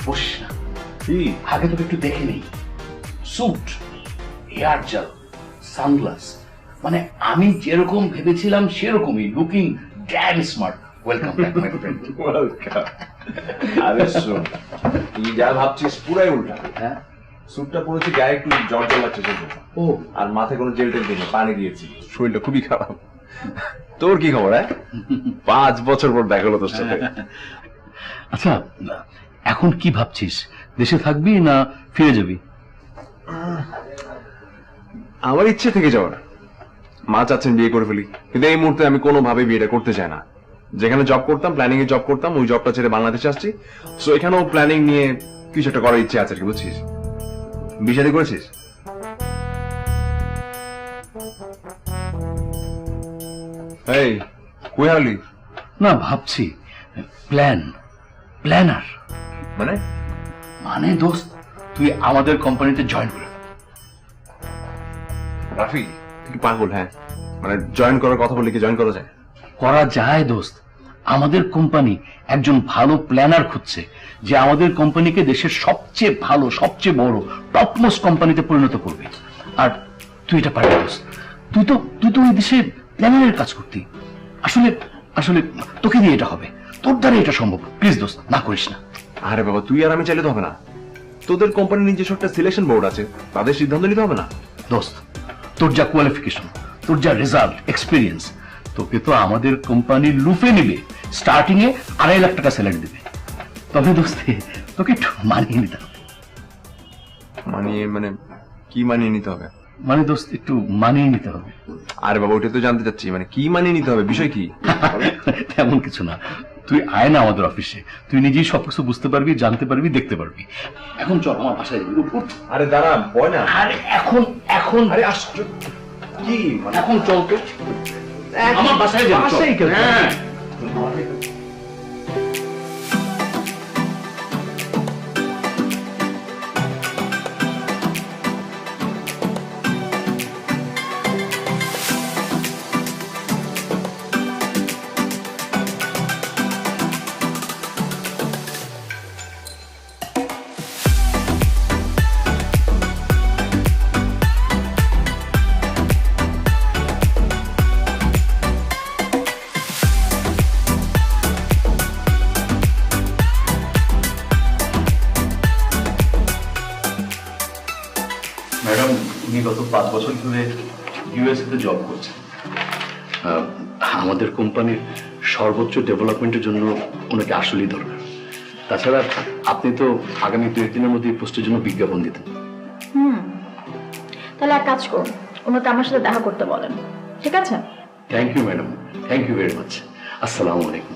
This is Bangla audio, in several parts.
বসিস না, আগে তোকে একটু দেখে নেই। স্যুট, হেয়ার জেল, সানগ্লাস, মানে আমি যেরকম ভেবেছিলাম সেরকমই, looking damn smart. Welcome back my friend. Welcome. আরে শোন, তুই যা ভাবছিস পুরাই উল্টা। হ্যাঁ, স্যুটটা পরেছি, গায়ে একটু জ্বর জ্বর লাগছে সেটা। ও আর মাথায় কোনো জেল টেল দিইনি, পানি দিয়েছি, শরীরটা খুবই খারাপ। তোর কি খবর? 5 বছর পর দেখা হলো তোর সাথে। আচ্ছা, এখন কি ভাবছিস, দেশে থাকবি না ফিরে যাবি? আমার ইচ্ছে থেকে যাওয়ার। মা চাচ্ছেন বিয়ে করে ফেলি, কিন্তু এই মুহূর্তে আমি কোনোভাবে বিয়েটা করতে চাই না। যেখানে জব করতাম, প্ল্যানিং এ জব করতাম, ওই জবটা ছেড়ে বাংলাদেশে আসছি। সো এখানেও প্ল্যানিং নিয়ে কিছু একটা করার ইচ্ছে আছে আর কি, বুঝছিস? বিয়ে করেছিস? এই কই হারলি? না, ভাবছি প্ল্যানার। মানে মানে দোস্ত, তুই আমাদের কোম্পানিতে জয়েন করে। রাফি তুই কি পাগল? হ্যাঁ, মানে জয়েন করার কথা বললে কি জয়েন করা যায়? করা যায় দোস্ত। আমাদের কোম্পানি একজন ভালো প্ল্যানার খুঁজছে, যে আমাদের কোম্পানিকে দেশের সবচেয়ে ভালো, সবচেয়ে বড়, টপমোস্ট কোম্পানিতে পরিণত করবে। আর তুই এটা পারবি দোস্ত। তুই তো ওই দেশে প্ল্যানারের কাজ করতি। আসলে আসলে তোকে দিয়ে এটা হবে, তোর দ্বারা এটা সম্ভব। প্লিজ দোস্ত, না করিস না। আরে বাবা, তুই আর আমি চাইলে তো হবে না। তোদের কোম্পানির নিজস্ব একটা সিলেকশন বোর্ড আছে, তাদের সিদ্ধান্ত নিতে হবে না? দোস্ত, তোর যা কোয়ালিফিকেশন, তোর যা রেজাল্ট, এক্সপিরিয়েন্স, তোকে তো আমাদের কোম্পানি লুফে নিবে। স্টার্টিং এ 2.5 লাখ টাকা স্যালারি দিবে। তবে দোস্ত, তোকে একটু মানিয়ে নিতে হবে। মানিয়ে মানে কি মানিয়ে নিতে হবে? মানে দোস্ত, একটু মানিয়ে নিতে হবে। আরে বাবা, ওটা তো জানতে চাচ্ছি, মানে কি মানিয়ে নিতে হবে, বিষয় কি? তেমন কিছু না, তুই আয় না আমাদের অফিসে, তুই নিজেই সবকিছু বুঝতে পারবি, জানতে পারবি, দেখতে পারবি। এখন চল আমার বাসায় যাবি। উঠ। আরে দাঁড়া, বয় না। আরে এখন এখন আরে আশ্চর্য, কি মানে? এখন চল তো, আমার বাসায় যাবি। চল। বাসায় কেন? হ্যাঁ। ম্যাডাম, উনি গত 5 বছর ধরে ইউএসএ তে জব করছেন। আমাদের কোম্পানির সর্বোচ্চ ডেভেলপমেন্টের জন্য ওনাকে আসলেই দরকার। তাছাড়া আপনি তো আগামী 2-1 দিনের মধ্যে এই পোস্টের জন্য বিজ্ঞাপন দিতেন। তাহলে এক কাজ করুন, ওনাকে আমার সাথে দেখা করতে বলেন, ঠিক আছে? Thank you madam, thank you very much. আসসালামু আলাইকুম।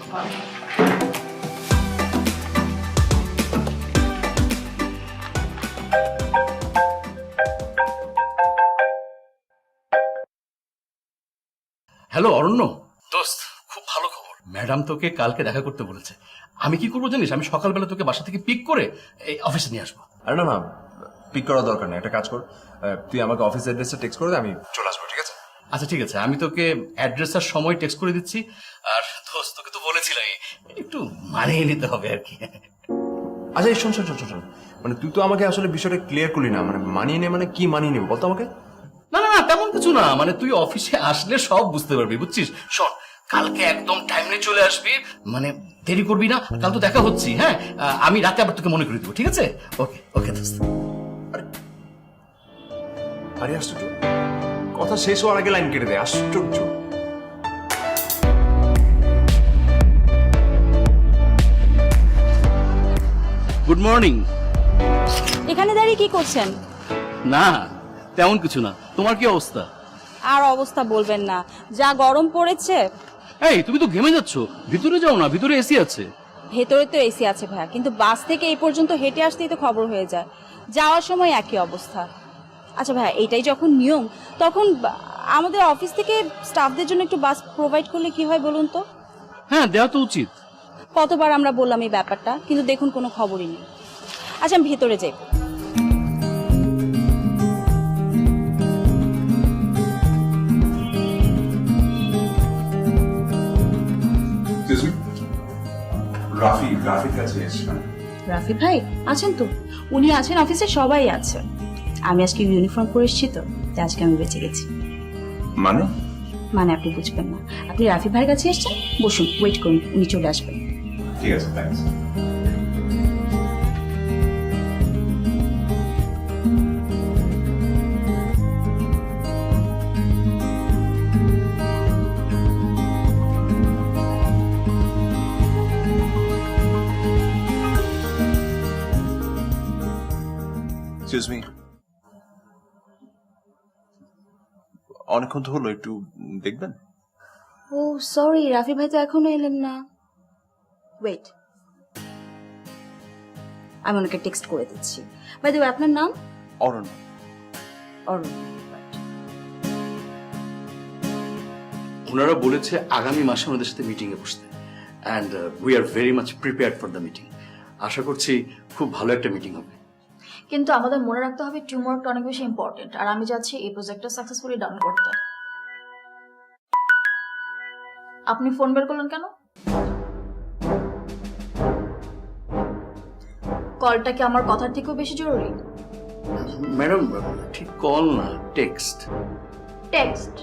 হ্যালো অরণ্য। দোস্ত, খুব ভালো খবর। ম্যাডাম তোকে কালকে দেখা করতে বলেছে। আমি কি করবো জানিস? আমি সকালবেলা তোকে বাসা থেকে পিক করে এই অফিসে নিয়ে আসবো। আরে না না, পিক করার দরকার নেই। একটা কাজ কর, তুই আমাকে অফিস অ্যাড্রেসটা টেক্সট করে দে, আমি চলে আসবো, ঠিক আছে? আচ্ছা ঠিক আছে, আমি তোকে অ্যাড্রেস আর সময় টেক্সট করে দিচ্ছি। আর দোস্ত, তোকে তো বলেছিলাম একটু মানিয়ে নিতে হবে আর কি। আচ্ছা এই শোন শোন শোন শোন, মানে তুই তো আমাকে আসলে বিষয়টা ক্লিয়ার করলি না। মানে মানিয়ে নে মানে কি মানিয়ে নেব বলতো আমাকে? না না না, তেমন কিছু না, মানে তুই অফিসে আসলে সব বুঝতে পারবি, বুঝছিস? শোন, কালকে একদম টাইমে চলে আসবি, মানে দেরি করবি না। কাল তো দেখা হচ্ছি। হ্যাঁ, আমি রাতে আবার তোকে মনে করে দেবো, ঠিক আছে? ওকে ওকে দোস্ত। আরে আশ্চর্য, কথা শেষ হওয়ার আগে লাইন কেটে দেয়, আশ্চর্য। Good morning. এখানে দাঁড়িয়ে কি করছেন? না, তেমন কিছু না। তোমার কি অবস্থা? আর অবস্থা বলবেন না, যা গরম পড়েছে। এই, তুমি তো ঘেমে যাচ্ছ, ভিতরে যাও না, ভিতরে এসি আছে। ভেতরে তো এসি আছে ভাইয়া, কিন্তু বাস থেকে এই পর্যন্ত হেঁটে আসতেই তো খবর হয়ে যায়, যাওয়ার সময় একই অবস্থা। আচ্ছা ভাইয়া, এইটাই যখন নিয়ম, তখন আমাদের অফিস থেকে স্টাফদের জন্য একটু বাস প্রোভাইড করলে কি হয় বলুন তো? হ্যাঁ, দেওয়া তো উচিত। কতবার আমরা বললাম এই ব্যাপারটা, কিন্তু দেখুন কোনো খবরই নেই। আচ্ছা আমি ভেতরে যাই। রাফির কাছে এসেছিলাম। রাফি ভাই আছেন তো? উনি আছেন, অফিসে সবাই আছে। আমি আজকে ইউনিফর্ম পরে এসেছি তো, তাই আজকে আমি বেঁচে গেছি। মানে আপনি বুঝবেন না। আপনি রাফি ভাইয়ের কাছে এসেছেন, বসুন, ওয়েট করুন, উনি চলে আসবেন। ঠিক আছে, থ্যাঙ্কস। এক্সকিউজ মি, অনেকক্ষণ তো হলো, একটু দেখবেন? ও সরি, রাফি ভাই তো এখনো এলেন না। ওয়েট, আমি ওনাকে টেক্সট করে দিচ্ছি। বাই দ্য ওয়ে, আপনার নাম? অরণ্য। অরুণ। ওনারা বলেছে আগামী মাসে ওনাদের সাথে মিটিং এ বসতে, and we are very much prepared for the meeting. আশা করছি খুব ভালো একটা মিটিং হবে। কিন্তু আমাদের মনে রাখতে হবে টিমওয়ার্কটা অনেক বেশি ইম্পর্টেন্ট, আর আমি চাচ্ছি এই প্রজেক্টটা সাকসেসফুলি ডান করতে। আপনি ফোন বের করলেন কেন? কলটা কি আমার কথার থেকেও বেশি জরুরি? ম্যাডাম, ঠিক কল না, টেক্সট। টেক্সট?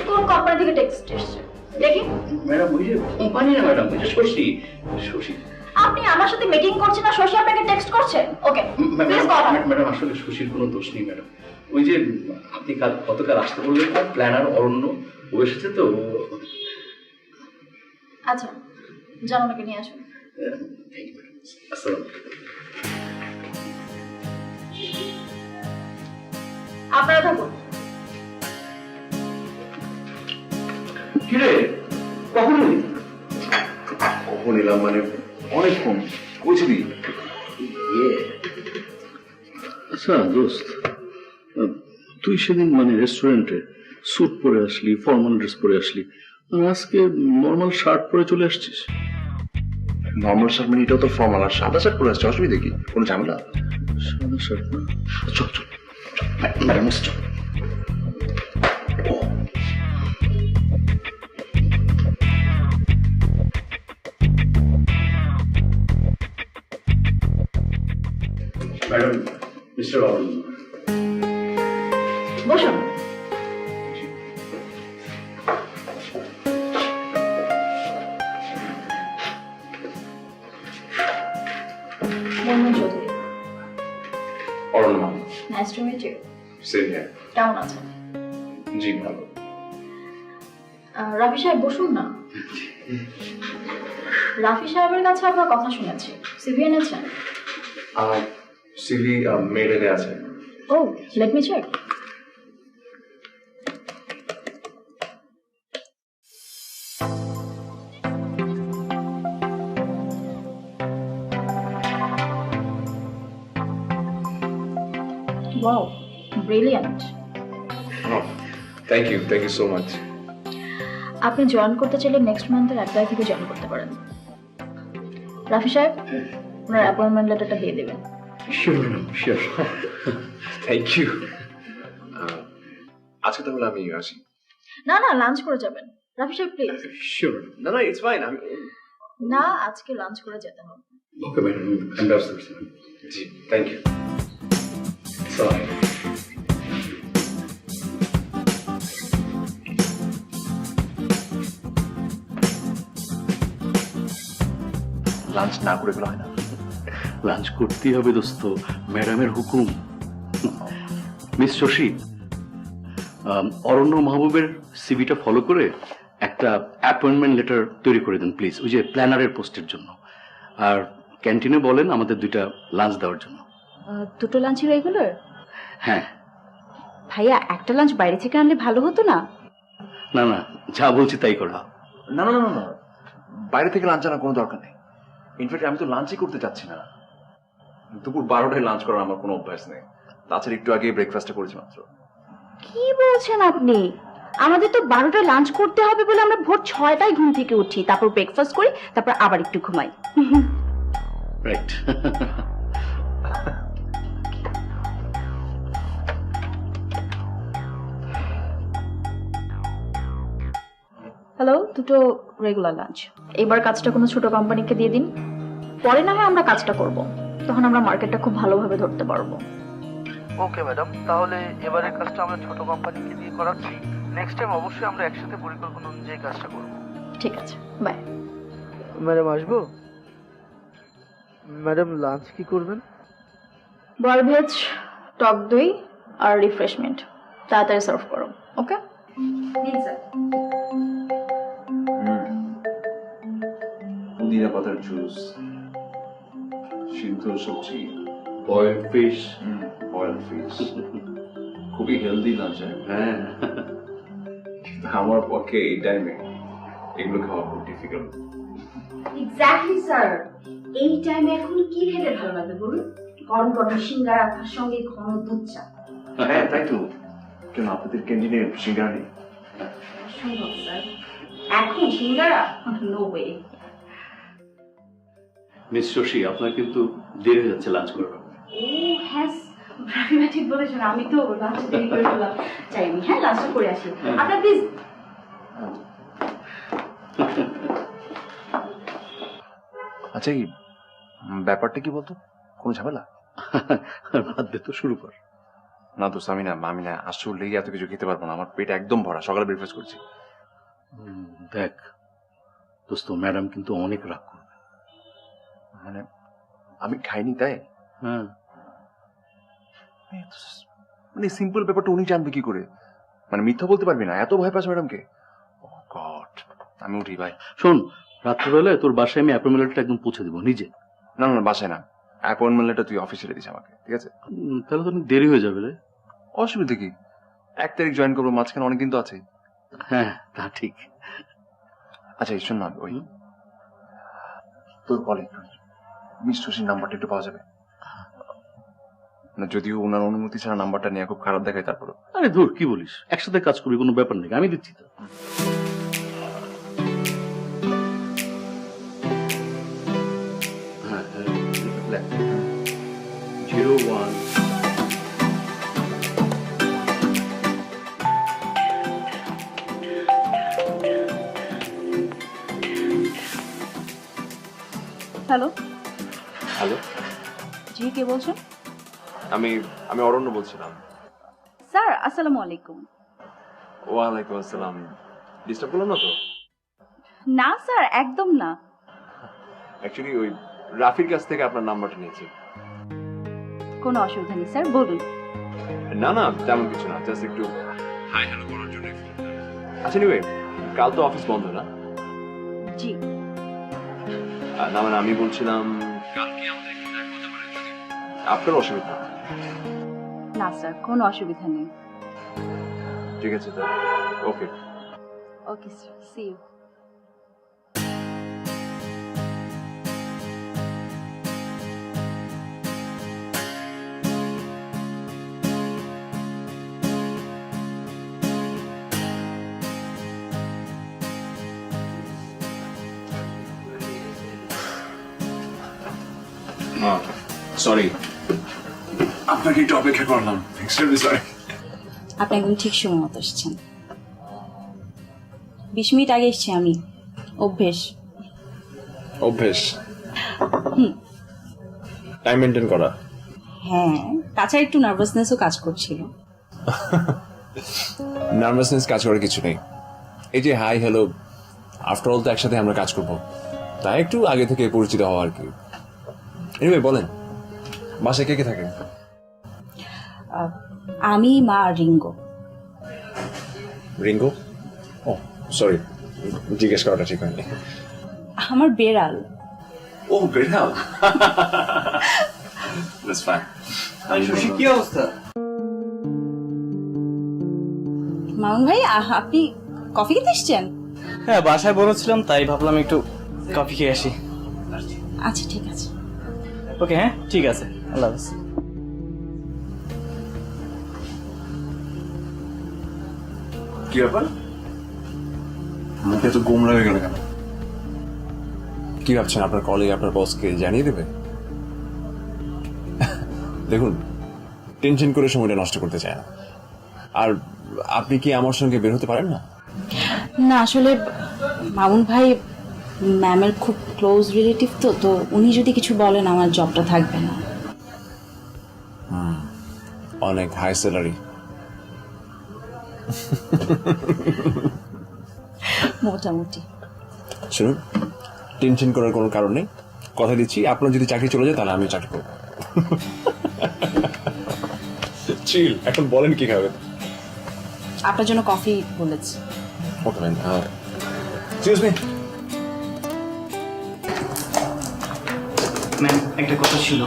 কোন কোম্পানি থেকে টেক্সট এসেছে দেখি। ম্যাডাম, ওই যে কোম্পানি না ম্যাডাম, ওই যে শশী। শশী আপনি আমার সাথে মিটিং করছেন না, শশী আপনাকে টেক্সট করছে? Okay please call. ম্যাডাম, আসলে শশীর কোনো দোষ নেই ম্যাডাম। ওই যে আপনি গতকাল আসতে বললেন না, প্ল্যানার অরণ্য, ও এসেছে তো। আচ্ছা, যান ওনাকে নিয়ে আসুন। Thank you madam. আসসালামু আলাইকুম। আপনারা থাকুন। কিরে, কখন এলি? কখন এলাম মানে অনেকক্ষণ। কইছিলি? আচ্ছা দোস্ত, তুই সেদিন মানে রেস্টুরেন্টে স্যুট পরে আসলি, ফর্মাল ড্রেস পরে আসলি, আর আজকে নর্মাল শার্ট পরে চলে আসছিস। নর্মাল শার্ট মানে এটাও তো ফর্মাল, আর সাদা শার্ট পরে আসছে, অসুবিধা কি? কোনো ঝামেলা? সাদা শার্ট না? চল চল ম্যাডাম, চল। Madam, mister Aranya. বসুন। Manmohan Chowdhury. Aranya. Nice to meet you. Same here. কেমন আছেন? জি ভালো। রাফি সাহেব বসুন না। রাফি সাহেবের কাছে আপনার কথা শুনেছি, সিভি এনেছেন? সিভি মেডেলে আছে। ও, let me check. Wow, brilliant. Thank you so much. আপনি জয়েন করতে চাইলে নেক্সট মান্থের 1 তারিখ থেকে জয়েন করতে পারেন। রাফি সাহেব, ওনার অ্যাপয়েন্টমেন্ট লেটারটা দিয়ে দেবেন। Sure madam, sure. Thank you. আজকে তাহলে আমি আসি। না না, লাঞ্চ করে যাবেন। রাফি সাহেব প্লিজ। শিওর। না না, ইটস ফাইন। আমি না, আজকে লাঞ্চ করে যেতে হবে। Okay madam, understood. জি, থ্যাংক ইউ। সালাম। লাঞ্চ না করে গেলে হয় না? লাঞ্চ করতেই হবে দোস্ত, ম্যাডামের হুকুম। মিস শশী, অরণ্য মাহবুবের সিভিটা ফলো করে একটা অ্যাপয়েন্টমেন্ট লেটার তৈরি করে দেন প্লিজ, ওই যে প্ল্যানারের পোস্টের জন্য। আর ক্যান্টিনে বলেন আমাদের 2টা লাঞ্চ দেওয়ার জন্য। 2টো লাঞ্চ রেগুলার? হ্যাঁ। ভাইয়া, একটা লাঞ্চ বাইরে থেকে আনলে ভালো হতো না? না না, যা বলছি তাই করো। না না না না, বাইরে থেকে লাঞ্চ আনার কোনো দরকার নেই। ইনফ্যাক্ট আমি তো লাঞ্চই করতে চাচ্ছি না। দুপুর 12টায় লাঞ্চ করার আমার কোনো অভ্যাস নেই। তাছাড়া একটু আগে ব্রেকফাস্টটা করেছি মাত্র। কি বলছেন আপনি? আমাদের তো 12টায় লাঞ্চ করতে হবে বলে আমরা ভোর 6টায় ঘুম থেকে উঠি, তারপর ব্রেকফাস্ট করি, তারপর আবার একটু ঘুমাই। রাইট। হ্যালো, 2টো রেগুলার লাঞ্চ। এবার কাজটা কোনো ছোট কোম্পানিকে দিয়ে দিন। পরে না হয় আমরা কাজটা করব, তখন আমরা মার্কেটটা খুব ভালোভাবে ধরতে পারবো। ওকে ম্যাডাম, তাহলে এবারের কাজটা আমরা ছোট কোম্পানিকে দিয়ে করাচ্ছি। নেক্সট টাইম অবশ্যই আমরা একসাথে পরিকল্পনা অনুযায়ী কাজটা করব। ঠিক আছে, বাই। ম্যাডাম আসবো? ম্যাডাম লাঞ্চ কি করবেন? বয়েল ভেজ, টক দই আর রিফ্রেশমেন্ট তাড়াতাড়ি সার্ভ করো। ওকে পুদিনা পাতার জুস, সিদ্ধ সবজি, বয়েলড ফিশ। বয়েল ফিশ, খুবই হেলদি লাঞ্চ। হ্যাঁ, কিন্তু আমার পক্ষে এই টাইমে এগুলো খাওয়া খুব ডিফিকাল্ট। এক্স্যাক্টলি স্যার, এই টাইমে এখন কি খেতে ভালো লাগবে বলুন? গরম গরম সিঙ্গারা, তার সঙ্গে ঘন দুধ চা। হ্যাঁ তাই তো, কেন আপনাদের ক্যান্টিনে সিঙ্গারা নেই? সম্ভব স্যার, এখন সিঙ্গারা নো ওয়ে। মিস শশী, আপনার কিন্তু দেরি হয়ে যাচ্ছে লাঞ্চ করার। ও হ্যাঁ, রাবিমা ঠিক বলেছেন, আমি তো লাঞ্চ দেরি করে ফেললাম। চাই আমি হ্যাঁ লাঞ্চটা করে আসি। আপনার প্লিজ। আচ্ছা, এই ব্যাপারটা কি বলতো? কোনো ঝামেলা? বাদ দে তো, শুরু কর। না দোস্ত, আমি না আসলেই এত কিছু খেতে পারবো না, আমার পেট একদম ভরা, সকালে ব্রেকফাস্ট করছি। দেখ দোস্ত, ম্যাডাম কিন্তু অনেক রাগ করবে। মানে আমি খাইনি তাই? হ্যাঁ, মানে সিম্পল ব্যাপারটা উনি জানবে কি করে? মানে মিথ্যা বলতে পারবি না, এত ভয় পাস ম্যাডামকে? ও গড, আমি উঠি ভাই। শোন, রাত্রিবেলায় তোর বাসায় আমি অ্যাপয়েন্টমেন্ট লেটারটা একদম পৌঁছে দেবো নিজে। না না, বাসায় না, অ্যাপয়েন্টমেন্ট লেটার তুই অফিসে দিস আমাকে, ঠিক আছে? তাহলে তো অনেক দেরি হয়ে যাবে রে। অসুবিধা কি, 1 তারিখ জয়েন করবো, মাঝখানে অনেকদিন তো আছে। হ্যাঁ, তা ঠিক। আচ্ছা এই শোন না, ওই তোর কলেজ মিস শশীর নাম্বারটা একটু পাওয়া যাবে না? যদিও ওনার অনুমতি ছাড়া নাম্বারটা নিয়ে খুব খারাপ দেখায়, তারপরে। আরে ধুর, কি বলিস, একসাথে কাজ করবি, কোনো ব্যাপার নেই, আমি দিচ্ছি তো। হ্যাঁ, 01 হ্যালো, হ্যালো, জি কে বলছেন? আমি অরণ্য বলছিলাম। স্যার আসসালামু আলাইকুম। ওয়ালাইকুম আসসালাম, ডিস্টার্ব করলাম না তো? না স্যার, একদম না। অ্যাকচুয়ালি ওই রাফির কাছ থেকে আপনার নাম্বারটা নিয়েছি। কোনো অসুবিধা নেই স্যার, বলুন। না না, তেমন কিছু না, জাস্ট একটু হাই হ্যালো করার জন্য। আচ্ছা নিবে, কাল তো অফিস বন্ধ না? জি। না মানে আমি বলছিলাম কালকে আমাদের একটু দেখা হতে পারে যদি আপনার অসুবিধা। না স্যার, কোনো অসুবিধা নেই। ঠিক আছে তাহলে, okay. Okay sir, see you. Sorry, আপনাকে একটু অপেক্ষা করলাম, এক্সট্রিমলি সরি। আপনি একদম ঠিক সময় মতো এসেছেন। 20 মিনিট আগে এসেছি আমি, অভ্যেস। অভ্যেস, টাইম মেনটেন করা। হ্যাঁ, তাছাড়া একটু নার্ভাসনেসও কাজ করছিল। নার্ভাসনেস কাজ করার কিছু নেই, এই যে হাই হ্যালো, আফটার অল তো একসাথে আমরা কাজ করবো, তাই একটু আগে থেকে পরিচিত হওয়া আর কি। এনিওয়ে বলেন, বাসায় কে কে থাকে? আমি, মা আর রিঙ্গো। রিঙ্গো? ও সরি, জিজ্ঞেস করাটা ঠিক হয়নি। আমার বেড়াল। ও বেড়াল, দ্যাটস ফাইন। শশী কি অবস্থা? মামুন ভাই, আপনি কফি খেতে এসছেন? হ্যাঁ, বাসায় বলেছিলাম, তাই ভাবলাম একটু কফি খেয়ে আসি। আচ্ছা ঠিক আছে। ওকে, হ্যাঁ ঠিক আছে, আল্লাহ হাফেজ। কি ব্যাপার, মুখে তো গোমরা হয়ে গেল কেন? কি ভাবছেন আপনার কলিগ আপনার বসকে জানিয়ে দেবে? দেখুন, টেনশন করে সময়টা নষ্ট করতে চায় না। আর আপনি কি আমার সঙ্গে বের হতে পারেন না? না আসলে মামুন ভাই ম্যামের খুব ক্লোজ রিলেটিভ তো তো উনি যদি কিছু বলেন আমার জবটা থাকবে না। অনেক হাই স্যালারি। মোটামুটি। শুনুন, টেনশন করার কোনো কারণ নেই। কথা দিচ্ছি, আপনার যদি চাকরি চলে যায় তাহলে আমি চাকরি করবো। চিল, এখন বলেন কি খাবেন? আপনার জন্য কফি বলেছি। Okay ma'am, excuse me. Ma'am, একটা কথা ছিল।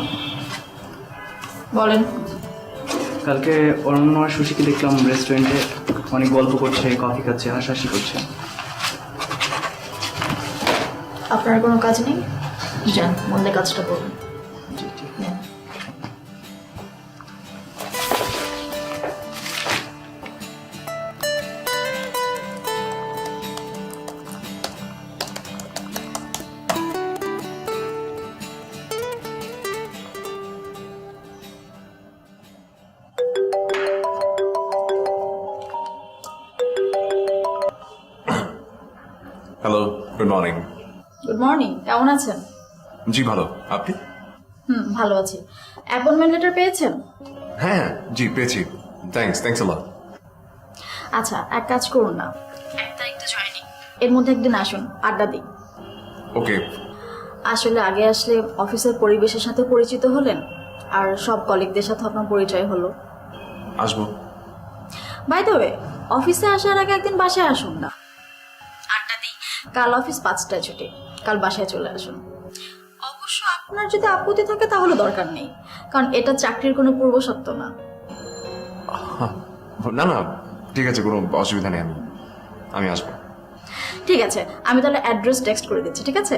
বলেন। কালকে অরণ্য আর সুশিকে দেখলাম রেস্টুরেন্টে অনেক গল্প করছে, কফি খাচ্ছে, হাসাহাসি করছে। আপনার কোনো কাজ নেই, যান মন্দে কাজটা করুন। Hello, good morning. Good morning, কেমন আছেন? জি ভালো, আপনি? ভালো আছি। অ্যাপয়েন্টমেন্ট লেটার পেয়েছেন? হ্যাঁ জি পেয়েছি, থ্যাঙ্কস আ লট। আচ্ছা, এক কাজ করুন না, 1 তারিখটা জয়েনিং, এর মধ্যে একদিন আসুন, আড্ডা দিই। ওকে। আসলে আগে আসলে অফিসের পরিবেশের সাথে পরিচিত হলেন, আর সব কলিগদের সাথে আপনার পরিচয় হলো। আসবো। বাই দ্য ওয়ে, অফিসে আসার আগে একদিন বাসায় আসুন না, আড্ডা দিই। কাল অফিস 5টায় ছুটি, কাল বাসায় চলে আসুন। অবশ্য আপনার যদি আপত্তি থাকে তাহলে দরকার নেই, কারণ এটা চাকরির কোনো পূর্বশর্ত না। না না, ঠিক আছে, কোনো অসুবিধা নেই, আমি আসবো। ঠিক আছে, আমি তাহলে অ্যাড্রেস টেক্সট করে দিচ্ছি, ঠিক আছে?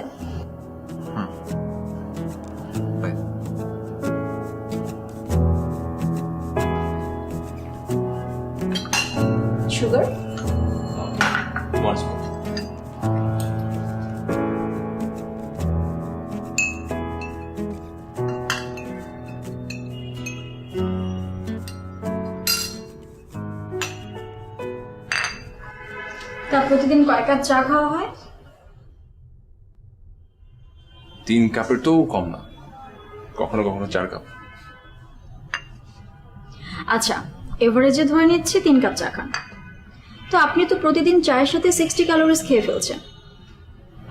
সুগার? তা প্রতিদিন কয় কাপ চা খাওয়া হয়? 3 কাপের তো কম না, কখনো কখনো 4 কাপ। আচ্ছা, এভারেজে ধরে নিচ্ছি 3 কাপ চা খান। তো আপনি তো প্রতিদিন চায়ের সাথে 60 ক্যালোরিজ খেয়ে ফেলছেন,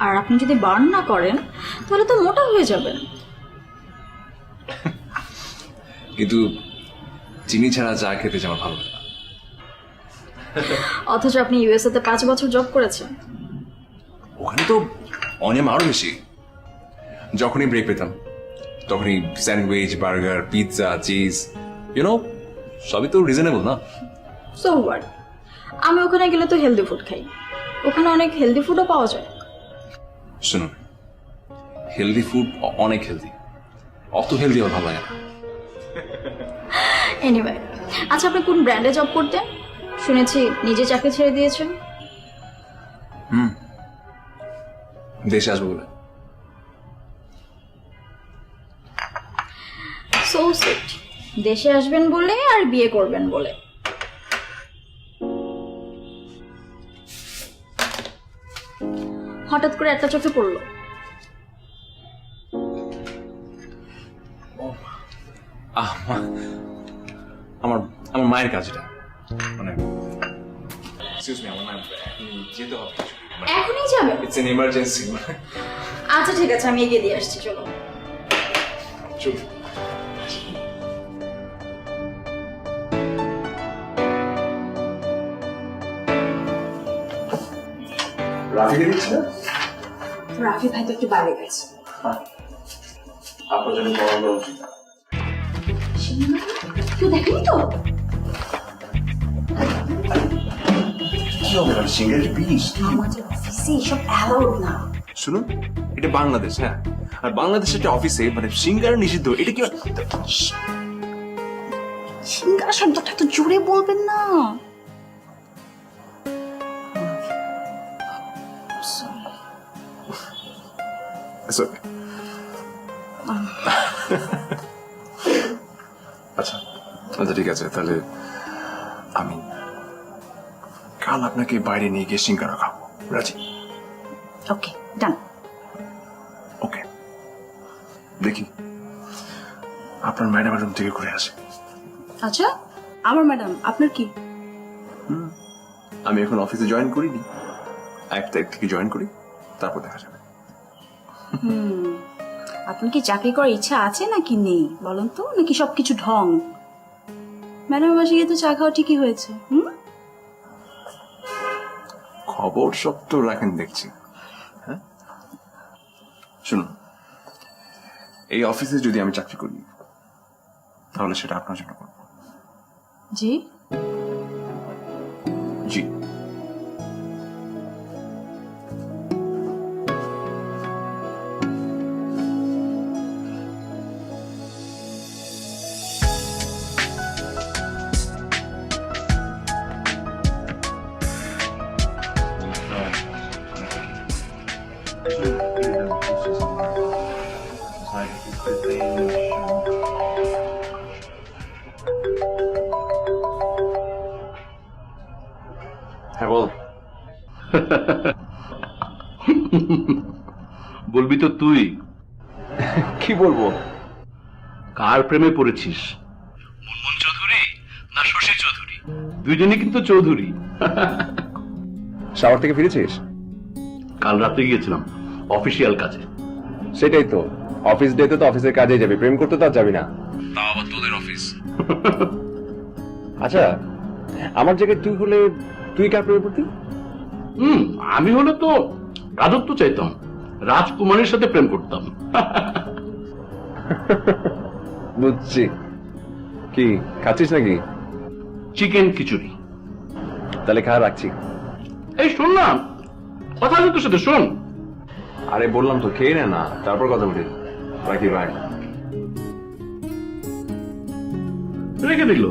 আর আপনি যদি বার্ন না করেন তাহলে তো মোটা হয়ে যাবেন। কিন্তু চিনি ছাড়া চা খেতে আমার ভালো লাগে না। অথচ আপনি ইউএসএ তে 5 বছর জব করেছেন। ওখানে তো অনিয়ম আরো বেশি। যখনই ব্রেক পেতাম তখনই স্যান্ডউইচ, বার্গার, পিৎজা, চিজ, সবই তো রিজনেবল না? সো হোয়াট, আমি ওখানে গেলে তো হেলদি ফুড খাই, ওখানে অনেক হেলদি ফুডও পাওয়া যায়। শুনুন, হেলদি ফুড অনেক হেলদি, অত হেলদি আমার ভালো লাগে না। এনিওয়ে, আচ্ছা আপনি কোন ব্র্যান্ডে জব করতেন? শুনেছি নিজে চাকরি ছেড়ে দিয়েছেন। দেশে আসবো বলে। সো সুইট, দেশে আসবেন বলে আর বিয়ে করবেন বলে। হঠাৎ করে একটা চোখে পড়লো। আমার আমার মায়ের কাজ এটা, মানে এক্সকিউজ মি, আমার মায়ের যেতে হবে, এখনই যাবেন? It's an emergency. আচ্ছা ঠিক আছে, আমি এগিয়ে দিয়ে আসছি, চলো। চল। রাফিকে দিচ্ছি না? রাফি ভাই তো একটু বাইরে গেছে। আপনার জন্য গরম গরম চিন্তা। তুই দেখলি তো? কি হবে না, সিঙ্গারের বিষ? আমাদের অফিসে এসব অ্যালাউড না। শুনুন, এটা বাংলাদেশ, হ্যাঁ, আর বাংলাদেশের একটা অফিসে মানে সিঙ্গারা নিষিদ্ধ, এটা কি? সিঙ্গারা শব্দটা তো জোরে বলবেন না। It's okay. আচ্ছা আচ্ছা ঠিক আছে, তাহলে আমি কাল আপনাকে বাইরে নিয়ে গিয়ে সিঙ্গারা খাবো, রাজি? ওকে, ডান। দেখি আপনার ম্যাডামের রুম থেকে ঘুরে আসে। আচ্ছা, আমার ম্যাডাম আপনার কি? আমি এখন অফিসে জয়েন করিনি, 1 তারিখ থেকে জয়েন করি, তারপর দেখা যাবে। আপনার কি চাকরি করার ইচ্ছা আছে নাকি নেই বলেন তো, নাকি সবকিছু ঢং? ম্যাডামের বাসায় গিয়ে তো চা খাওয়া ঠিকই হয়েছে। খবর সব তো রাখেন দেখছি। হ্যাঁ, শুনুন, এই অফিসে যদি আমি চাকরি করি তাহলে সেটা আপনার জন্য করবো। জি, জি। হ্যাঁ বল। বলবি তো তুই কি বলবো? কার প্রেমে পড়েছিস, মুনমুন চৌধুরী না শশী চৌধুরী? দুইজনই কিন্তু চৌধুরী। শাওয়ার থেকে ফিরেছিস? কাল রাতে গিয়েছিলাম অফিসিয়াল কাজে। সেটাই তো, অফিস ডেতে তো অফিসের কাজে যাবি, প্রেম করতে তো আর যাবি না। তাও আবার তোদের অফিস। আচ্ছা, আমার জায়গায় তুই হলে তুই কার প্রেমে পড়তি? আমি হলে তো রাজত্ব চাইতাম, রাজকুমারীর সাথে প্রেম করতাম। বুঝছি। কি খাচ্ছিস নাকি? চিকেন খিচুড়ি। তাহলে খা, রাখছি। এই শোন না, কথা আছে তোর সাথে, শোন। আরে বললাম তো, খেয়ে নে না, তারপর কথা বলি। রাখি ভাই। রেখে দিল।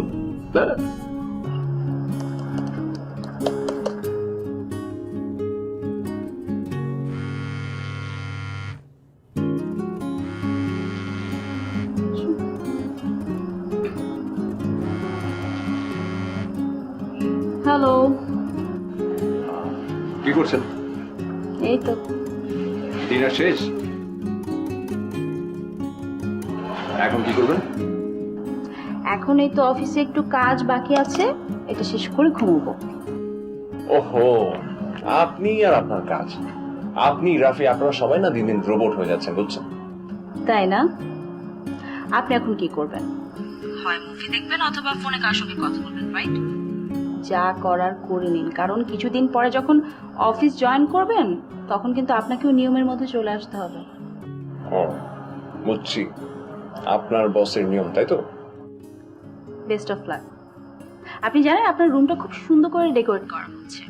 হ্যালো। কি করছেন? এই তো ডিনার শেষ, এখন কি করবেন? এখন এই তো অফিসে একটু কাজ বাকি আছে, এটা শেষ করে ঘুমোবো। ওহো, আপনি আর আপনার কাজ। আপনি রাফি, আপনারা সবাই না দিন দিন রোবট হয়ে যাচ্ছেন, বুঝছেন? তাই না? আপনি এখন কি করবেন? হয় মুভি দেখবেন অথবা ফোনে কার সঙ্গে কথা বলবেন, রাইট? যা করার করে নিন, কারণ কিছুদিন পরে যখন অফিস জয়েন করবেন তখন কিন্তু আপনাকেও নিয়মের মধ্যে চলে আসতে হবে। ও বুঝছি, আপনার বসের নিয়ম, তাই তো? Best of luck. আপনি জানেন আপনার রুমটা খুব সুন্দর করে ডেকোরেট করা হচ্ছে,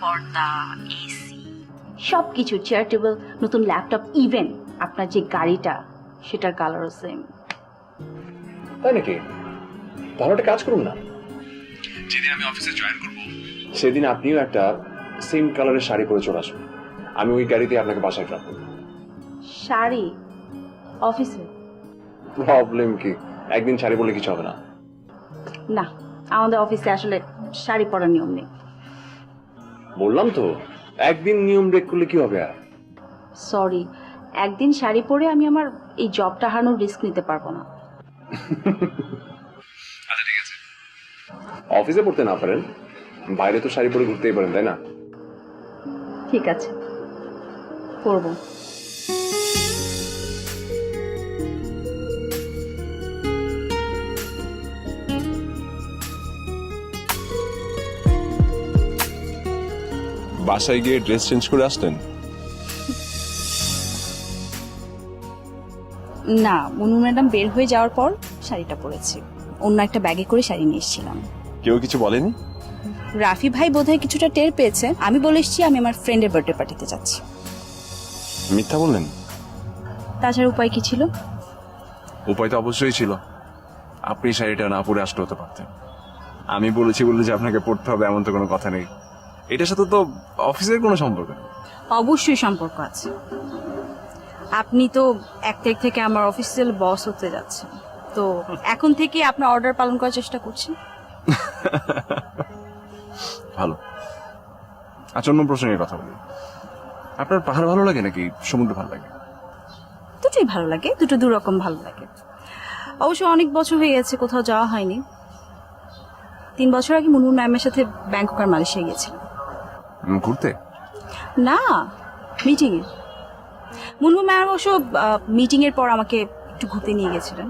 পর্দা, এসি, সবকিছু, চেয়ার টেবিল, নতুন ল্যাপটপ, ইভেন আপনার যে গাড়িটা সেটার কালারও সেম। তাই নাকি? তাহলে একটা কাজ করুন না, যেদিন আমি অফিসে জয়েন করবো সেদিন আপনিও একটা সেম কালারের শাড়ি পরে চলে আসুন, আমি ওই গাড়িতে আপনাকে বাসায় ড্রপ করব। শাড়ি অফিসে? প্রবলেম কি, একদিন শাড়ি পরলে কিছু হবে না। না, আমাদের অফিসে আসলে শাড়ি পরার নিয়ম নেই। বললাম তো, একদিন নিয়ম ব্রেক করলে কি হবে আর? সরি, একদিন শাড়ি পরে আমি আমার এই জবটা হারানোর রিস্ক নিতে পারবো না। আচ্ছা ঠিক আছে, অফিসে পড়তে না পারেন, বাইরে তো শাড়ি পরে ঘুরতেই পারেন, তাই না? ঠিক আছে, পরবো। বাসায় গিয়ে ড্রেস চেঞ্জ করে আসলেন? না, মুনু ম্যাডাম বের হয়ে যাওয়ার পর শাড়িটা পরেছি, অন্য একটা ব্যাগে করে শাড়ি নিয়ে এসেছিলাম। কেউ কিছু বলেনি? রাফি ভাই বোধহয় কিছুটা টের পেয়েছে, আমি বলে এসেছি আমি আমার ফ্রেন্ডের বার্থডে পার্টিতে যাচ্ছি। মিথ্যা বললেন? তাছাড়া উপায় কি ছিল? উপায় তো অবশ্যই ছিল, আপনি শাড়িটা না পরে আসলে হতে পারতেন। আমি বলেছি বলে যে আপনাকে পড়তে হবে এমন তো কোনো কথা নেই, এটার সাথে তো অফিসের কোনো সম্পর্ক নেই। অবশ্যই সম্পর্ক আছে। আপনি তো 1 তারিখ থেকে আমার অফিসিয়াল বস হতে যাচ্ছেন, তো এখন থেকে আপনার অর্ডার পালন করার চেষ্টা করছি। ভালো। আচ্ছা, অন্য প্রসঙ্গে কথা বলি, আপনার পাহাড় ভালো লাগে নাকি সমুদ্র ভালো লাগে? তো দুটোই ভালো লাগে, দু রকম ভালো লাগে। অবশ্য অনেক বছর হয়ে গেছে কোথাও যাওয়া হয়নি। 3 বছর আগে মুনমুন ম্যামের সাথে ব্যাংকক আর মালয়েশিয়া গেছিলাম। ঘুরতে? না, মিটিংয়ে। মুনমুন ম্যাম অবশ্য মিটিংয়ের পর আমাকে একটু ঘুরতে নিয়ে গেছিলেন।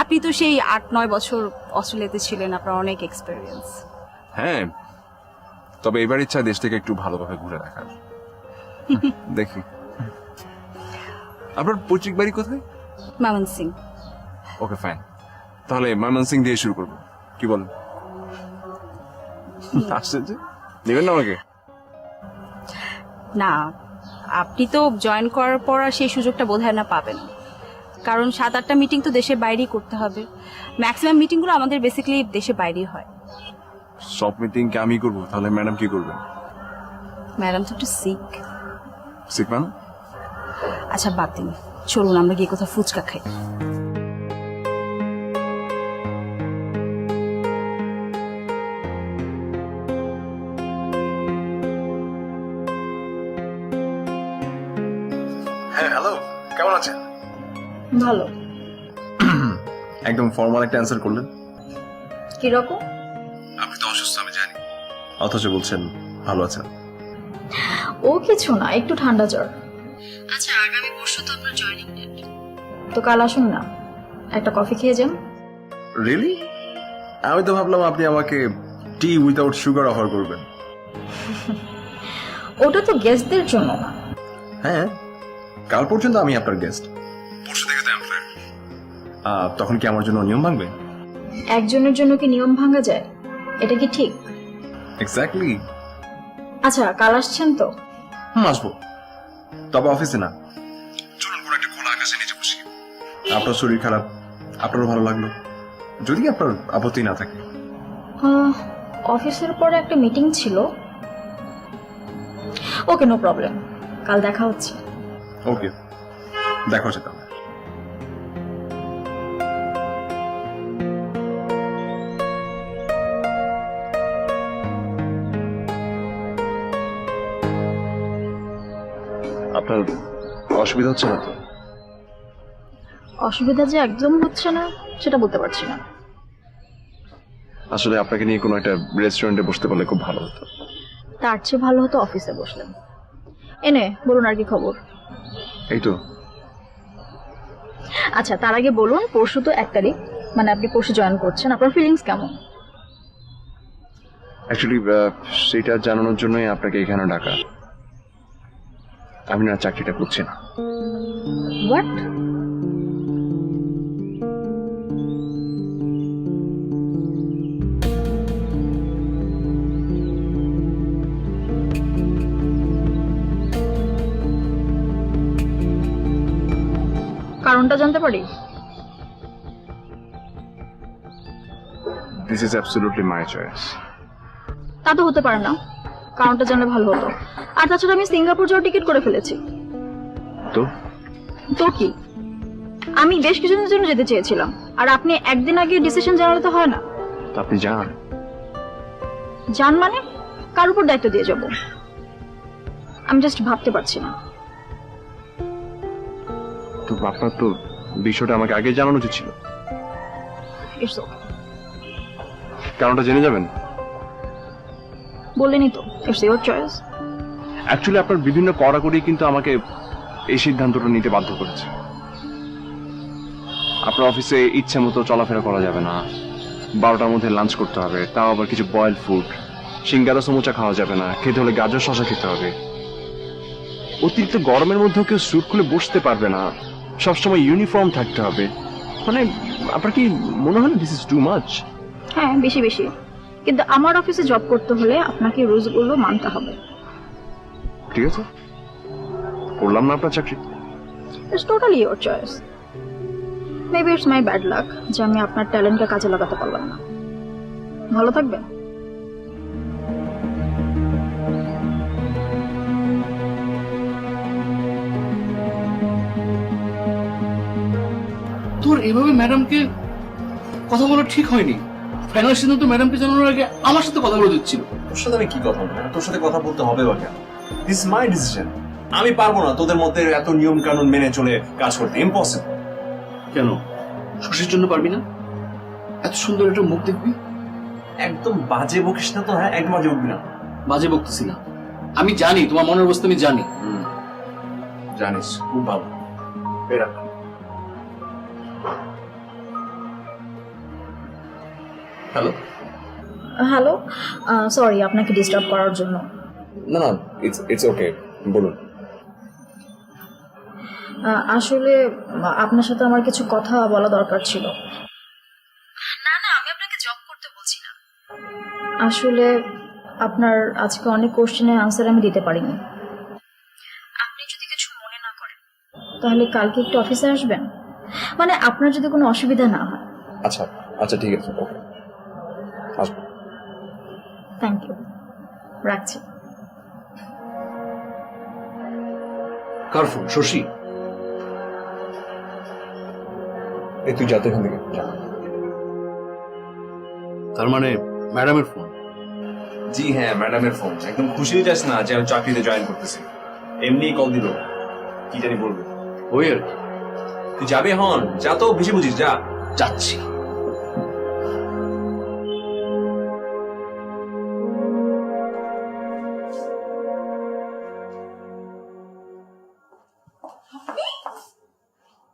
আপনি তো সেই 8-9 বছর অস্ট্রেলিয়াতে ছিলেন, আপনার অনেক এক্সপেরিয়েন্স। হ্যাঁ, তবে এবার ইচ্ছা দেশটাকে একটু ভালোভাবে ঘুরে দেখার। দেখি। আপনার পৈতৃক বাড়ি কোথায়? মামন সিং। ওকে ফাইন, তাহলে ময়মনসিং দিয়ে শুরু করবো, কি বলেন? আশ্চর্য, নেবেন না আমাকে? না, আপনি তো জয়েন করার পর আর সেই সুযোগটা বোধহয় না পাবেন, কারণ 7-8টা মিটিং তো দেশের বাইরেই করতে হবে। ম্যাক্সিমাম মিটিংগুলো আমাদের বেসিক্যালি দেশের বাইরেই হয়। সব মিটিং কি আমি করবো? তাহলে ম্যাডাম কি করবেন? ম্যাডাম তো একটু সিক। সিক মানে? আচ্ছা বাদ দিন, চলুন আমরা গিয়ে কোথাও ফুচকা খাই। হ্যাঁ, হ্যালো, কেমন আছেন? ভালো। একদম ফর্মাল একটা অ্যান্সার করলেন। কিরকম? আপনি তো অসুস্থ আমি জানি, অথচ বলছেন ভালো আছেন। ও কিছু না, একটু ঠান্ডা জ্বর। আচ্ছা, আগামী পরশু তো আপনার জয়েনিং ডেট, তো কাল আসুন না, একটা কফি খেয়ে যান। রিয়েলি? আমি তো ভাবলাম আপনি আমাকে টি উইদাউট সুগার অফার করবেন। ওটা তো গেস্টদের জন্য না। হ্যাঁ, কাল পর্যন্ত আমি আপনার গেস্ট, পরশু থেকে তো এমপ্লয়ার। তখন কি আমার জন্য নিয়ম ভাঙবে? একজনের জন্য কি নিয়ম ভাঙা যায়? এটা কি ঠিক? এক্স্যাক্টলি। আচ্ছা, কাল আসছেন তো? আসবো, তবে অফিসে না। চলুন কোনো একটা খোলা আকাশে নিচে বসি। আপনার শরীর খারাপ, আপনারও ভালো লাগলো, যদি আপনার আপত্তি না থাকে। অফিসের পরে একটা মিটিং ছিল। ওকে, নো প্রবলেম, কাল দেখা হচ্ছে। ওকে, দেখা হচ্ছে তাহলে। আপনার অসুবিধা হচ্ছে না তো? অসুবিধা যে একদম হচ্ছে না সেটা বলতে পারছি না। আসলে আপনাকে নিয়ে কোনো একটা রেস্টুরেন্টে বসতে পারলে খুব ভালো হতো। তার চেয়ে ভালো হতো অফিসে বসলেন। এনে বলুন, আর কি খবর? এই তো। আচ্ছা, তার আগে বলুন, পরশু তো 1 তারিখ, মানে আপনি পরশু জয়েন করছেন, আপনার ফিলিংস কেমন? অ্যাকচুয়ালি সেটা জানানোর জন্যই আপনাকে এখানে ডাকা। আমি না চাকরিটা করছি না। হোয়াট? কারণটা জানতে পারি? This is absolutely my choice. তা তো হতে পারে না, কারণটা জানলে ভালো হতো। আর তাছাড়া আমি সিঙ্গাপুর যাওয়ার টিকিট করে ফেলেছি। তো তো কি, আমি বেশ কিছুদিনের জন্য যেতে চেয়েছিলাম, আর আপনি একদিন আগে ডিসিশন জানালে তো হয় না। তো আপনি যান। জান মানে? কার উপর দায়িত্ব দিয়ে যাব? আমি জাস্ট ভাবতে পারছি না। তো আপনার তো বিষয়টা আমাকে আগে জানানো উচিত ছিল। It's okay. কারণটা জেনে যাবেন? বললেনই তো, ইটস ইওর চয়েস। অ্যাকচুয়ালি আপনার বিভিন্ন কড়াকড়ি কিন্তু আমাকে এই সিদ্ধান্তটা নিতে বাধ্য করেছে। আপনার অফিসে ইচ্ছে মতো চলাফেরা করা যাবে না, 12টার মধ্যে লাঞ্চ করতে হবে, তাও আবার কিছু বয়েল ফুড, সিঙ্গারা সমুচা খাওয়া যাবে না, খেতে হলে গাজর শশা খেতে হবে। অতিরিক্ত গরমের মধ্যেও কেউ স্যুট খুলে বসতে পারবে না, সবসময় ইউনিফর্ম থাকতে হবে। মানে আপনার কি মনে হয় দিস ইজ টু মাচ? হ্যাঁ, বেশি বেশি, কিন্তু আমার অফিসে জব করতে হলে আপনাকে রুলসগুলো মানতে হবে। ঠিক আছে, করলাম না আপনার চাকরি। It's totally your choice. Maybe it's my bad luck যে আমি আপনার ট্যালেন্টকে কাজে লাগাতে পারলাম না। ভালো থাকবেন। তোর এভাবে ম্যাডামকে কথা বলা ঠিক হয়নি। ফাইনাল সিদ্ধান্ত ম্যাডামকে জানানোর আগে আমার সাথে কথা বলে দিচ্ছিল। তোর সাথে আমি কি কথা বলবো? তোর সাথে কথা বলতে হবে বা কেন? This my decision. আমি পারবো না তোদের মধ্যে এত নিয়ম কানুন মেনে চলে কাজ করতে, ইম্পসিবল। কেন শশীর জন্য পারবি না? এত সুন্দর একটা মুখ দেখবি। একদম বাজে বকিস না তো। হ্যাঁ, একদম বাজে বকবি না। বাজে বকতেছি না, আমি জানি তোমার মনের অবস্থা আমি জানি। জানিস খুব ভালো। বেরা। হ্যালো। হ্যালো, সরি আপনাকে ডিস্টার্ব করার জন্য। না না, ইটস ওকে, বলুন। আসলে আপনার সাথে আমার কিছু কথা বলা দরকার ছিল। না না, আমি আপনাকে জব করতে বলছি না। আসলে আপনার আজকে অনেক কোশ্চেনের আনসার আমি দিতে পারিনি। আপনি যদি কিছু মনে না করেন তাহলে কালকে একটু অফিসে আসবেন, মানে আপনার যদি কোনো অসুবিধা না হয়। আচ্ছা আচ্ছা, ঠিক আছে, ওকে, আসবো। থ্যাংক ইউ, রাখছি। কার ফোন? শশী? এই তুই যাতে এখান থেকে যা। তার মানে ম্যাডামের ফোন? জি হ্যাঁ, ম্যাডামের ফোন। একদম খুশি হয়ে যাস না যে আমি চাকরিতে জয়েন করতেছি। এমনি কল দিল, কি জানি বলবে। ওই আর কি। তুই যাবে হন, যা তো, বেশি বুঝিস, যা। যাচ্ছি।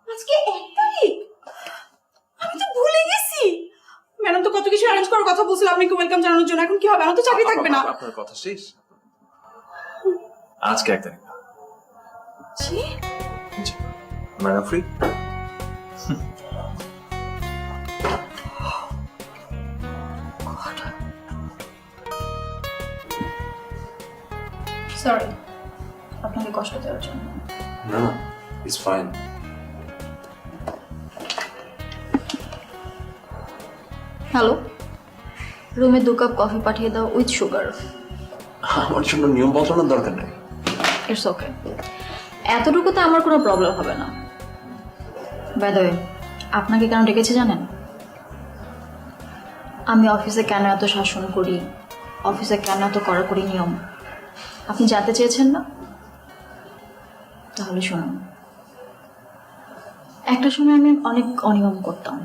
আজকে 1 তারিখ, আমি তো ভুলে গেছি। ম্যাডাম তো কত কিছু অ্যারেঞ্জ করার কথা বলছিল আপনাকে ওয়েলকাম জানানোর জন্য। এখন কি হবে? আমার তো চাকরি থাকবে না। আপনার কথা শেষ। আজকে 1 তারিখ। জি? Madam free? সরি আপনাকে কষ্ট দেওয়ার জন্য। না না, ইটস ফাইন। হ্যালো, রুমে 2 কাপ কফি পাঠিয়ে দাও উইথ সুগার। আমার জন্য নিয়ম বদলানোর দরকার নেই। ইটস ওকে, এতটুকুতে আমার কোনো প্রবলেম হবে না। বাই দ্য ওয়ে, আপনাকে কেন ডেকেছি জানেন? আমি অফিসে কেন এত শাসন করি, অফিসে কেন এত কড়াকড়ি নিয়ম, আপনি জানতে চেয়েছেন না? তাহলে শুনুন। একটা সময় আমি অনেক অনিয়ম করতাম।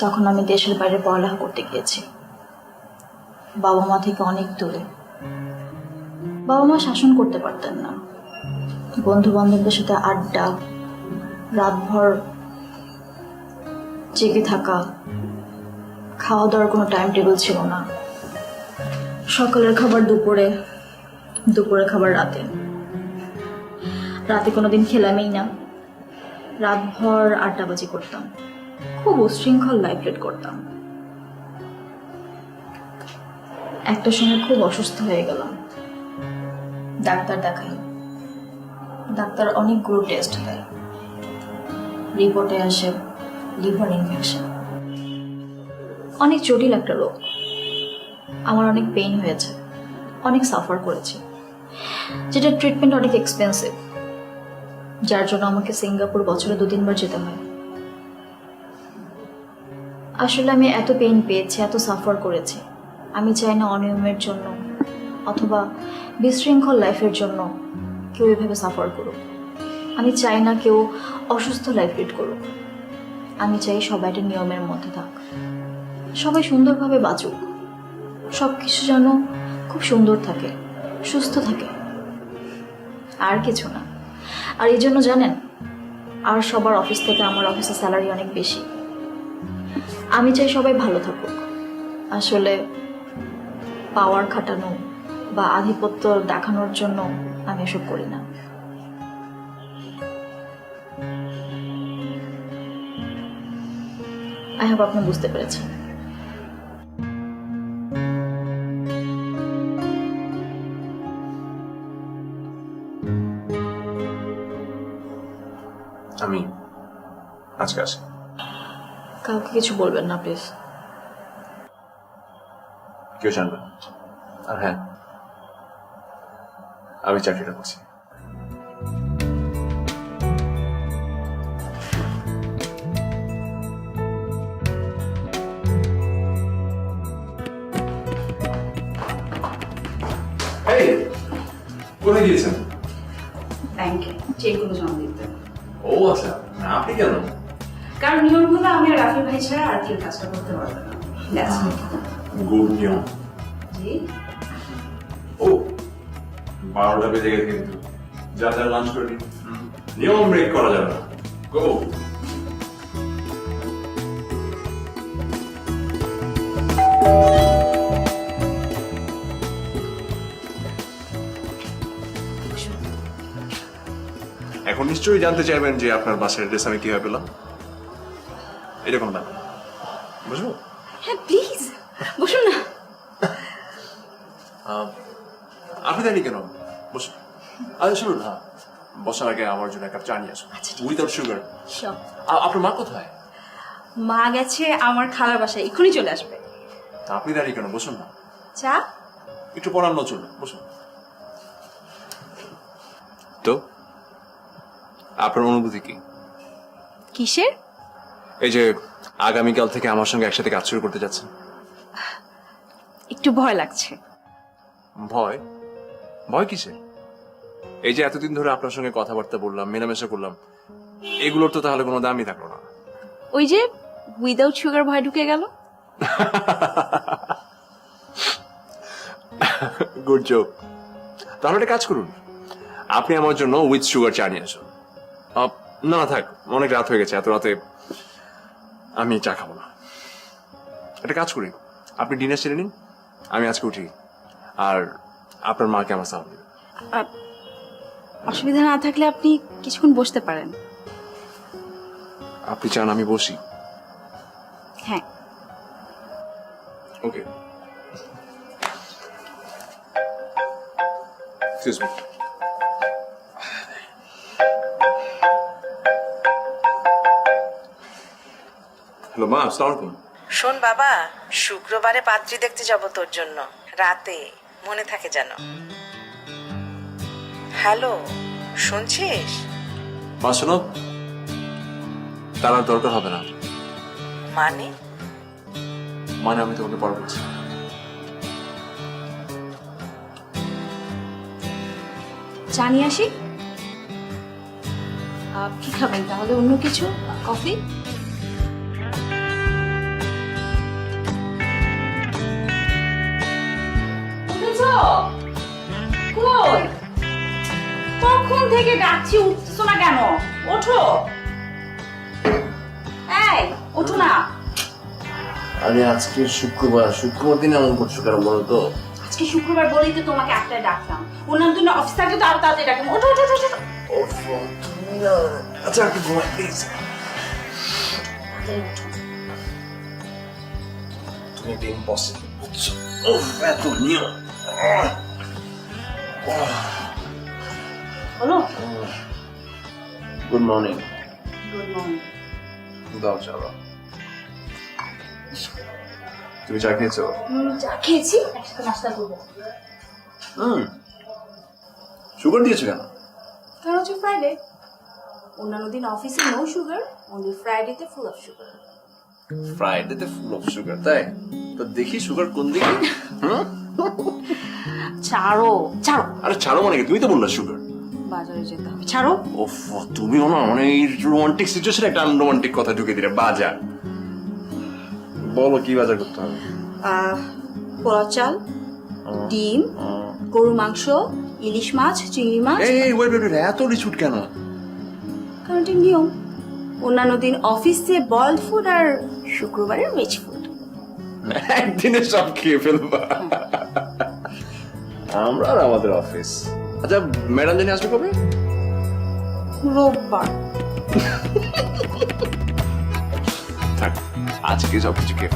তখন আমি দেশের বাইরে পড়ালেখা করতে গিয়েছি, বাবা মা থেকে অনেক দূরে। বাবা মা শাসন করতে পারতেন না। বন্ধু বান্ধবদের সাথে আড্ডা, রাতভর জেগে থাকা, খাওয়া দাওয়ার কোনো টাইম টেবিল ছিল না। সকালের খাবার দুপুরে, দুপুরের খাবার রাতে, রাতে কোনোদিন খেলামই না। রাতভর আড্ডাবাজি করতাম, খুব উশৃঙ্খল লাইফ লিড করতাম। একটা সময় খুব অসুস্থ হয়ে গেলাম। ডাক্তার দেখাই, ডাক্তার অনেকগুলো টেস্ট দেয়, রিপোর্টে আসে লিভার ইনফেকশন। অনেক জটিল একটা রোগ। আমার অনেক পেইন হয়েছে, অনেক সাফার করেছি, যেটা ট্রিটমেন্ট অনেক এক্সপেন্সিভ, যার জন্য আমাকে সিঙ্গাপুর বছরে 2-3 বার যেতে হয়। আসলে আমি এত পেইন পেয়েছি, এত সাফার করেছি, আমি চাই না অনিয়মের জন্য অথবা বিশৃঙ্খল লাইফের জন্য কেউ এভাবে সাফার করুক। আমি চাই না কেউ অসুস্থ লাইফ লিড করুক। আমি চাই সবাই একটা নিয়মের মধ্যে থাক, সবাই সুন্দরভাবে বাঁচুক, সব কিছু যেন খুব সুন্দর থাকে, সুস্থ থাকে, আর কিছু না। আর এই জন্য জানেন, আর সবার অফিস থেকে আমার অফিসের স্যালারি অনেক বেশি। আমি চাই সবাই ভালো থাকুক। আসলে পাওয়ার খাটানো বা আধিপত্য দেখানোর জন্য আমি এসব করি না। আই হোপ আপনি বুঝতে পেরেছেন। আমি আজকে আসি। কাউকে কিছু বলবেন না প্লিজ। কেউ জানবে না। আর হ্যাঁ, আমি চাকরিটা করছি। কোথায় গিয়েছেন? ব্যাংকে চেকগুলো জমা দিতে। ও আচ্ছা, আপনি কেন? কারণ নিয়ম হলো আমি আর রাফি ভাই ছাড়া আর কেউ কাজটা করতে পারবে না। That's it. গুড নিয়ম। জি। ও 12টা বেজে গেছে কিন্তু যা যা লাঞ্চ করে নিন। নিয়ম ব্রেক করা যাবে না। গো। এখন নিশ্চয়ই জানতে চাইবেন যে আপনার বাসের অ্যাড্রেস আমি কিভাবে পেলাম। এরকম না, বুঝবো? হ্যাঁ প্লিজ বসুন না। আপনি দাঁড়িয়ে কেন? বসুন। আচ্ছা শুনুন, হ্যাঁ বসার আগে আমার জন্য এক কাপ চা নিয়ে আসুন, উইদাউট সুগার। Sure. আপনার মা কোথায়? মা গেছে আমার খালার বাসায়, এক্ষুনি চলে আসবে। আপনি দাঁড়িয়ে কেন? বসুন না, চা? একটু পড়ানো চলবে, বসুন। তো আপনার অনুভূতি কি? কিসের? এই যে আগামীকাল থেকে আমার সঙ্গে একসাথে কাজ শুরু করতে যাচ্ছেন। একটু ভয় লাগছে। ভয়? ভয় কিসের? এই যে এতদিন ধরে আপনার সঙ্গে কথাবার্তা বললাম, মেলামেশা করলাম, এগুলোর তো তাহলে কোনো দামই থাকলো না। ওই যে উইদাউট সুগার ভয় ঢুকে গেল। Good joke. তাহলে একটা কাজ করুন, আপনি আমার জন্য উইথ সুগার চা নিয়ে আসুন। না না থাক, অনেক রাত হয়ে গেছে, এত রাতে আমি চা খাবো না। একটা কাজ করি, আপনি ডিনার সেরে নিন, আমি আজকে উঠি, আর আপনার মাকে আমার সালাম দিন। অসুবিধা না থাকলে আপনি কিছুক্ষণ বসতে পারেন। আপনি চান আমি বসি? হ্যাঁ। ওকে। Excuse me. হ্যালো মা, আসসালামু আলাইকুম। শোন বাবা, শুক্রবারে পাত্রী দেখতে যাব তোর জন্য রাতে, মনে থাকে যেন। হ্যালো, শুনছিস? মা শোনো, তার আর দরকার হবে না। মানে? মানে আমি তোমাকে পরে বলছি। চা নিয়ে আসি? কি খাবেন তাহলে? অন্য কিছু? কফি? কই? কখন থেকে ডাকছি, উঠছো না কেন? ওঠো। এই ওঠো না। আরে আজকে শুক্রবার দিন এমন করছো কেন বলো তো? আজকে শুক্রবার বলেই তো তোমাকে একটাই ডাকলাম, অন্যান্য দিন অফিস থাকলে তো আরো তাড়াতাড়ি ডাকলাম। ওঠো ওঠো ওঠো। তুমি না, আচ্ছা একটু ঘুমাই প্লিজ। তুমি একটা ইম্পসিবল বুঝছো। ওহ এত নিয়ম। বলো। Good morning. Good morning. দাও চলো। তুমি চা খেয়েছো? চা খেয়েছি, একসাথে নাস্তা করবো। সুগার দিয়েছো কেন? কারণ হচ্ছে ফ্রাইডে, অন্যান্য দিন অফিসে নো সুগার, অনলি ফ্রাইডেতে ফুল অফ সুগার। ফ্রাইডেতে ফুল অফ সুগার, তাই তো দেখি সুগার কোন দিকে। ছাড়ো ছাড়ো। আরে ছাড়ো মানে কি? তুমি তো বললা সুগার। বাজারে যেতে হবে, ছাড়ো। ওফ, তুমিও না মানে এই রোমান্টিক সিচুয়েশনে একটা আনরোমান্টিক কথা ঢুকে দিলে। বাজার বলো, কি বাজার করতে হবে? পোলাও চাল, ডিম, গরু মাংস, ইলিশ মাছ, চিংড়ি মাছ। এই ওয়েট ওয়েট, এত রিচুট কেন? কারণ এটা নিয়ম। অন্যান্য দিন অফিসে বয়েলড ফুড, আর শুক্রবারে ভেজ ফুড। একদিনে সব খেয়ে ফেলবা। আমরা আর আমাদের অফিস। আচ্ছা ম্যাডাম জানি আসবে কবে? রোববার। থাক, আজকে সবকিছু খেয়ে